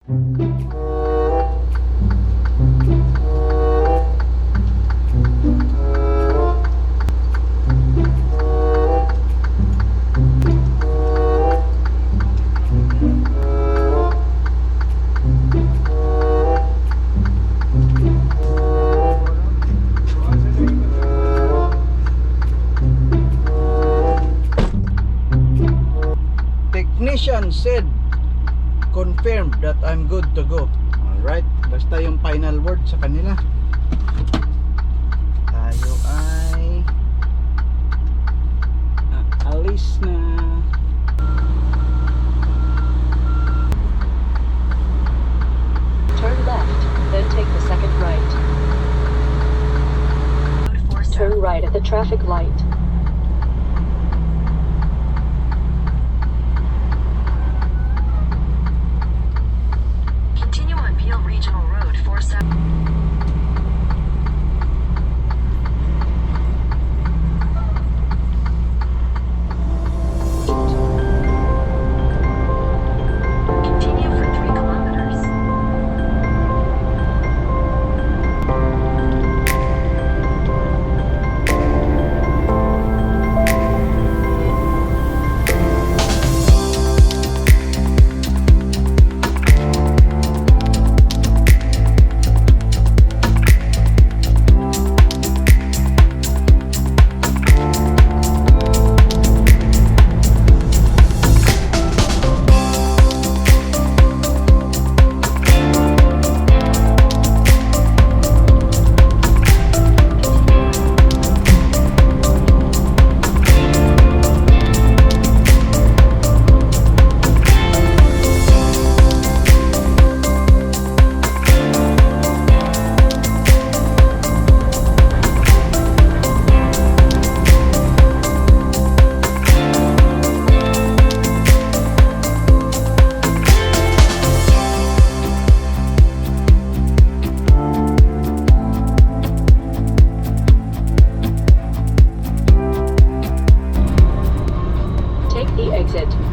Technician said confirmed that I'm good to go. Alright, basta yung final word sa kanila. Tayo ay alis na. Turn left, then take the second right. Turn right at the traffic light. Regional Road 47. Continue for 3 kilometers.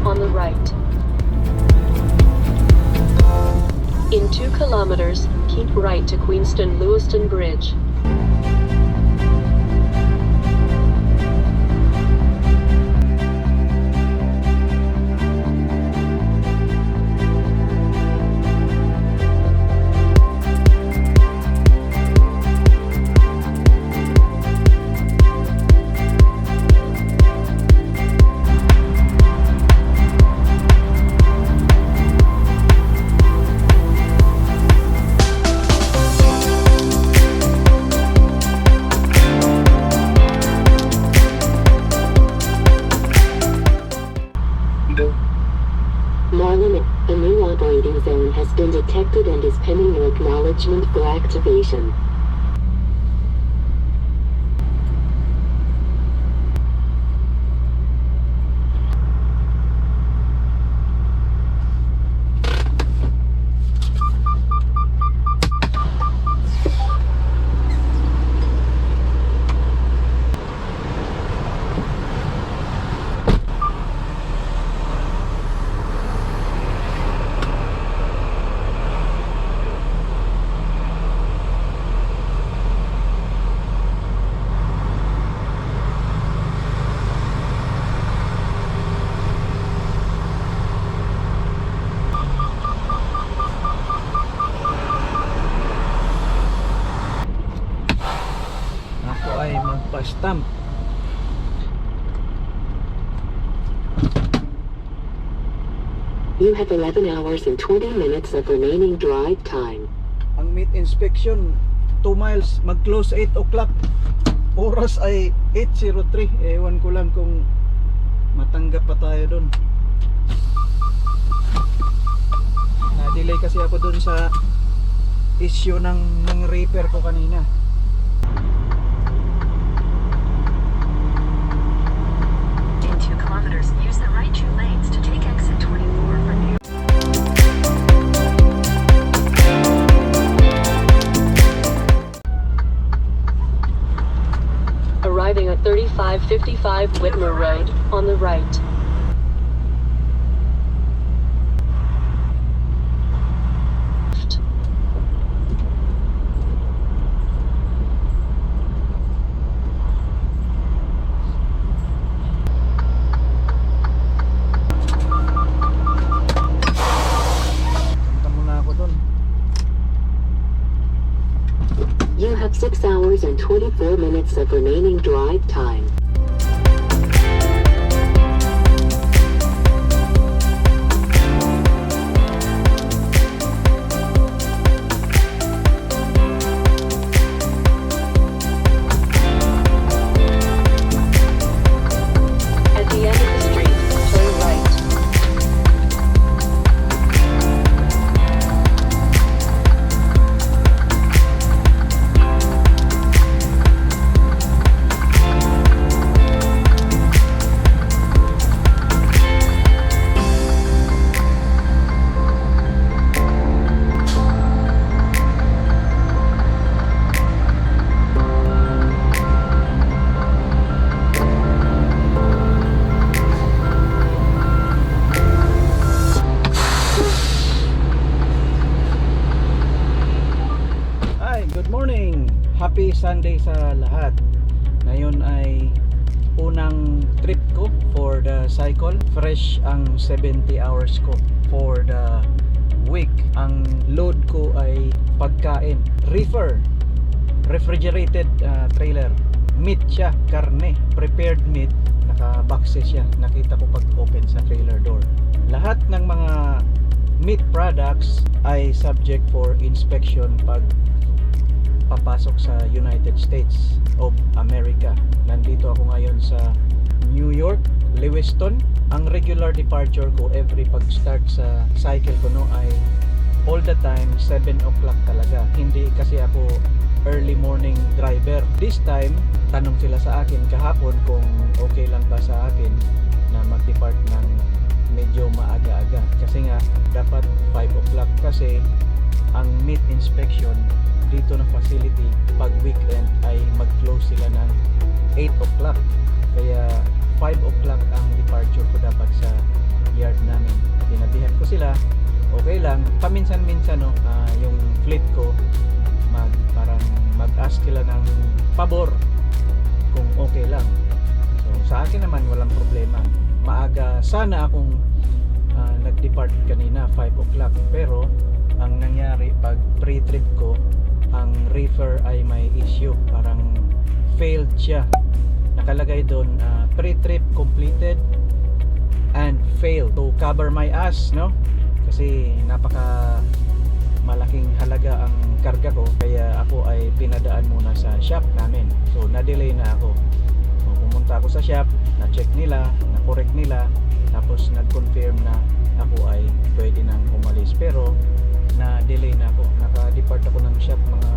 On the right. In 2 kilometers, keep right to Queenston-Lewiston Bridge. Marlin, a new operating zone has been detected and is pending your acknowledgement for activation. Magpa-stamp. You have 11 hours and 20 minutes of remaining drive time. Ang meat inspection 2 miles, mag-close 8 o'clock. Oras ay 8:03. Ewan ko lang kung matanggap pa tayo doon. Na-delay kasi ako doon sa issue ng reefer ko kanina. In 2 kilometers, use the right 2 lanes to take exit 24 for New. Arriving at 3555 Whitmer Road, on the right. have 6 hours and 24 minutes of remaining drive time. At the end of the street, turn right. Hi, good morning. Happy Sunday sa lahat. Ngayon ay unang trip ko for the cycle. Fresh ang 70 hours ko for the week. Ang load ko ay pagkain. REEFER, refrigerated trailer. Meat siya, karne, prepared meat. Naka-boxes siya. Nakita ko pag open sa trailer door. Lahat ng mga meat products ay subject for inspection pag papasok sa United States of America. Nandito ako ngayon sa New York, Lewiston. Ang regular departure ko every pag-start sa cycle ko ay all the time 7 o'clock talaga. Hindi kasi ako early morning driver. This time, tanong sila sa akin kahapon kung okay lang ba sa akin na mag-depart ng medyo maaga-aga. Kasi nga, dapat 5 o'clock kasi ang meat inspection dito na facility pag weekend ay mag-close sila ng 8 o'clock. Kaya 5 o'clock ang departure ko dapat sa yard namin. Sinabihan ko sila, okay lang. Paminsan-minsan yung fleet ko parang mag-ask sila ng pabor kung okay lang. So sa akin naman walang problema. Maaga sana akong nag-depart kanina 5 o'clock. Pero ang nangyari pag pre-trip ko, ang REEFER ay may issue, parang failed siya. Nakalagay doon pre-trip completed and failed. To cover my ass, no? Kasi napaka malaking halaga ang karga ko, kaya ako ay pinadaan muna sa shop namin. So na-delay na ako. So pumunta ako sa shop, na-check nila, na-correct nila, tapos nag-confirm na ako ay pwede nang umalis. Pero na-delay na ako. Naka-depart ako ng shop mga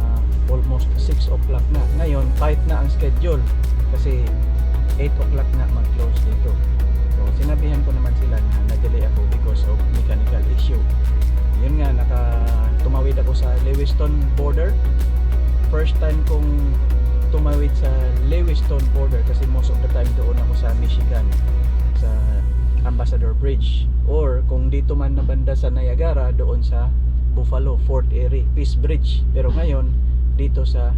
almost 6 o'clock na. Ngayon, tight na ang schedule kasi 8 o'clock na mag-close dito. So, sinabihan ko naman sila na na-delay ako because of mechanical issue. Yun nga, tumawid ako sa Lewiston border. First time kong tumawid sa Lewiston border kasi most of the time doon ako sa Michigan, sa Ambassador Bridge. Or kung dito man na banda sa Niagara, doon sa Buffalo, Fort Erie, Peace Bridge. Pero ngayon, dito sa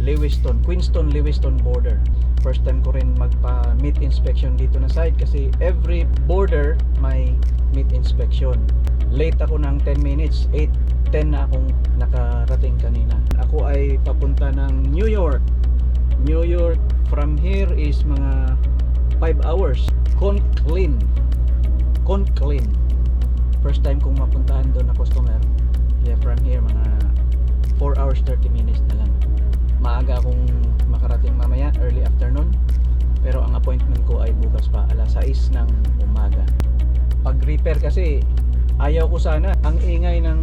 Lewiston, Queenston-Lewiston border. First time ko rin magpa-meat inspection dito na side kasi every border may meat inspection. Late ako ng 10 minutes, 8:10 na akong nakarating kanina. Ako ay papunta ng New York. New York from here is mga 5 hours. Conclean. First time kong mapuntahan doon na customer. Yeah, from here mga 4 hours 30 minutes na lang. Maaga akong makarating mamaya, early afternoon. Pero ang appointment ko ay bukas pa, alas 6 ng umaga. Pag repair kasi, ayaw ko sana ang ingay ng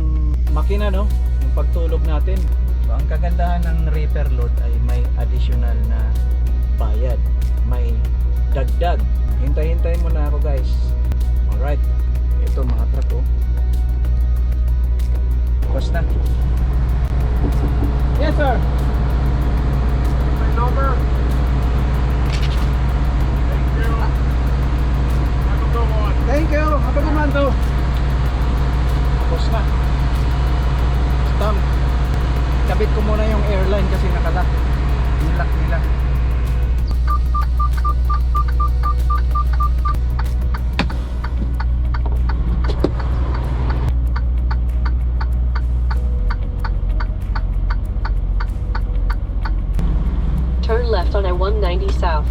makina, no? Yung pagtulog natin. So, ang kagandahan ng repair load ay may additional na bayad. May dagdag. Hintay-hintay mo na ako, guys. Alright. Ito mga truck, oh. Bus na. Yes, sir. My number. Thank you. Have a good one. Thank you. Apa naman to? Tapos na. Stamp. Kabit ko muna yung airline kasi nakalock. Nilock nila. 90 south.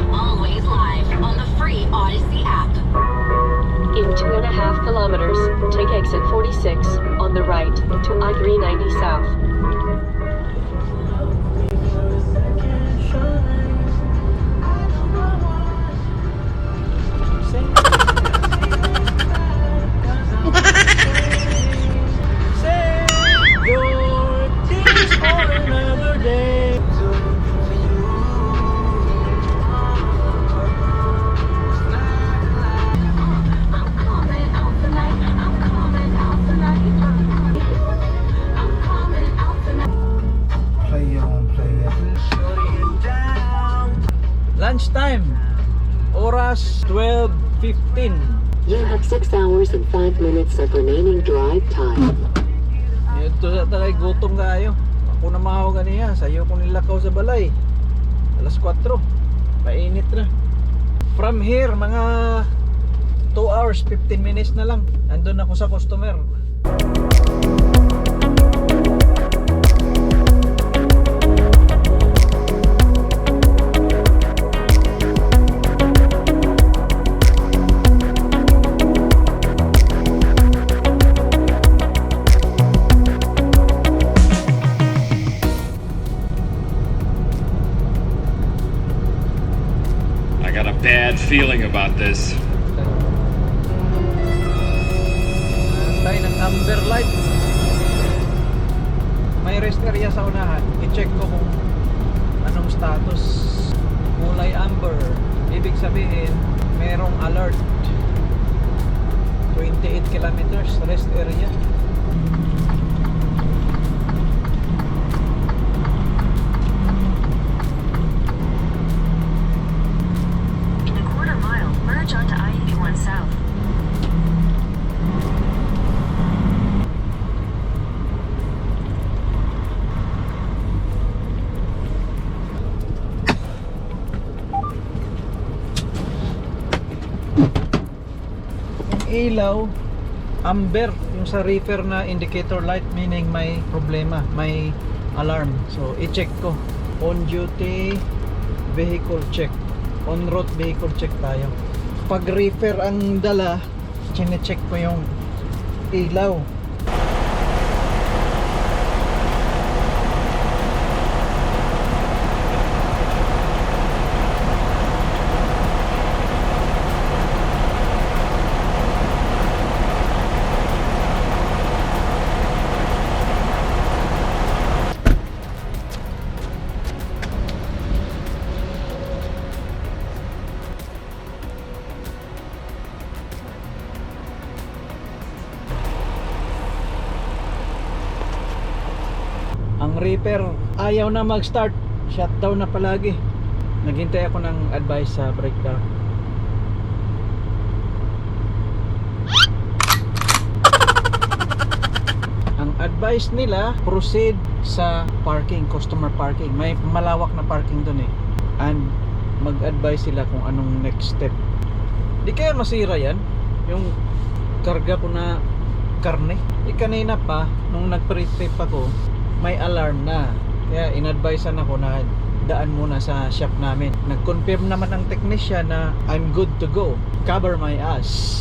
Always live on the free Odyssey app. In 2.5 kilometers, take exit 46 on the right to I-390 south. Lunchtime. Oras 12:15. You have 6 hours and 5 minutes of remaining drive time. Ito sa talay gutom kayo. Ako na mahaw ganiya. Sayo ko nilakaw sa balay. Alas 4. Painit na. From here, mga 2 hours, 15 minutes na lang. Andun ako sa customer. I got a bad feeling about this. Tayo ng amber light. May rest area sa unahan. I-check ko kung anong status. Kulay amber. Ibig sabihin, merong alert. 28 kilometers rest area. In a quarter mile, merge onto I-81 south. Yung ilaw amber, yung sa reefer na indicator light, meaning may problema, may alarm. So i-check ko. On duty vehicle check, on road vehicle check tayo. Pag reefer ang dala, chine-check ko yung ilaw. Ang reefer ayaw na mag-start, shutdown na palagi. Naghintay ako ng advice sa breakdown. Ang advice nila, proceed sa parking, customer parking. May malawak na parking doon eh. And mag-advise sila kung anong next step. Di kaya masira yan, yung karga ko na karne. Kanina pa, nung nag-pre-trip ako, may alarm na. Kaya in-advisean ako na daan muna sa shop namin. Nag-confirm naman ang technician na I'm good to go. Cover my ass.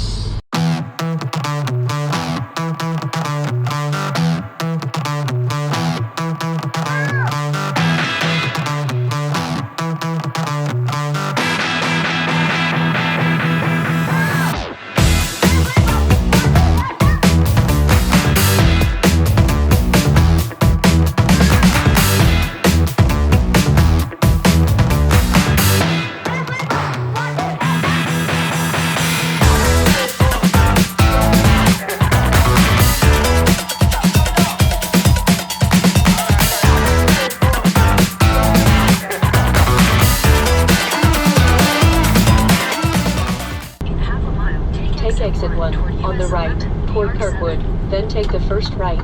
first right.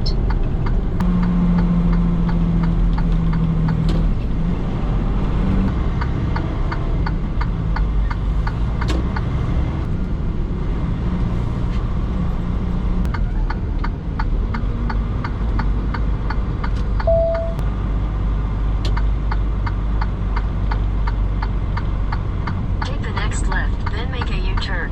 Take the next left, then make a U-turn.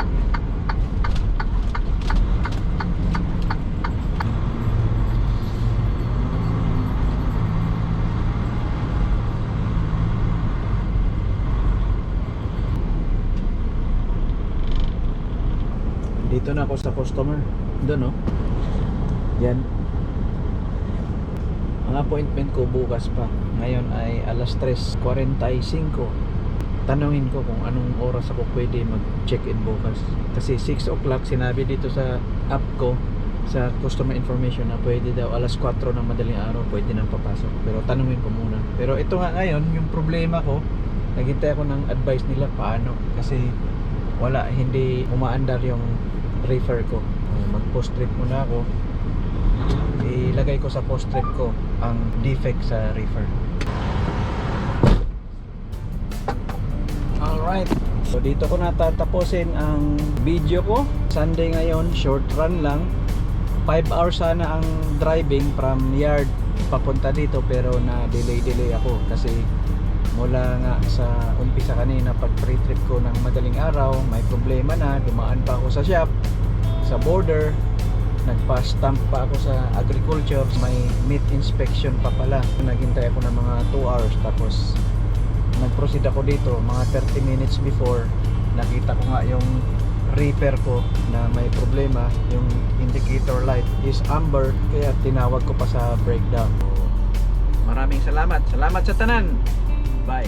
Dito na ako sa customer. Doon, no? Yan. Ang appointment ko bukas pa. Ngayon ay alas 3:45. Tanungin ko kung anong oras ako pwede mag-check-in bukas. Kasi 6 o'clock sinabi dito sa app ko, sa customer information, na pwede daw alas 4 ng madaling araw pwede nang papasok. Pero tanungin ko muna. Pero ito nga ngayon, yung problema ko, naghintay ako ng advice nila paano. Kasi wala, hindi umaandar yung reefer ko. Mag-post trip muna ako. Ilagay ko sa post trip ko ang defect sa reefer. Alright, so dito ko natatapusin ang video ko. Sunday ngayon, short run lang. 5 hours sana ang driving from yard papunta dito, pero na delay ako kasi mula nga sa umpisa kanina pag pre-trip ko ng madaling araw, may problema na. Dumaan pa ako sa shop, sa border, nagpa-stamp pa ako sa agriculture, may meat inspection pa pala. Naghintay ako ng mga 2 hours, tapos nag-proceed ako dito mga 30 minutes before. Nakita ko nga yung reefer ko na may problema, yung indicator light is amber, kaya tinawag ko pa sa breakdown. Maraming salamat sa tanan. Bye.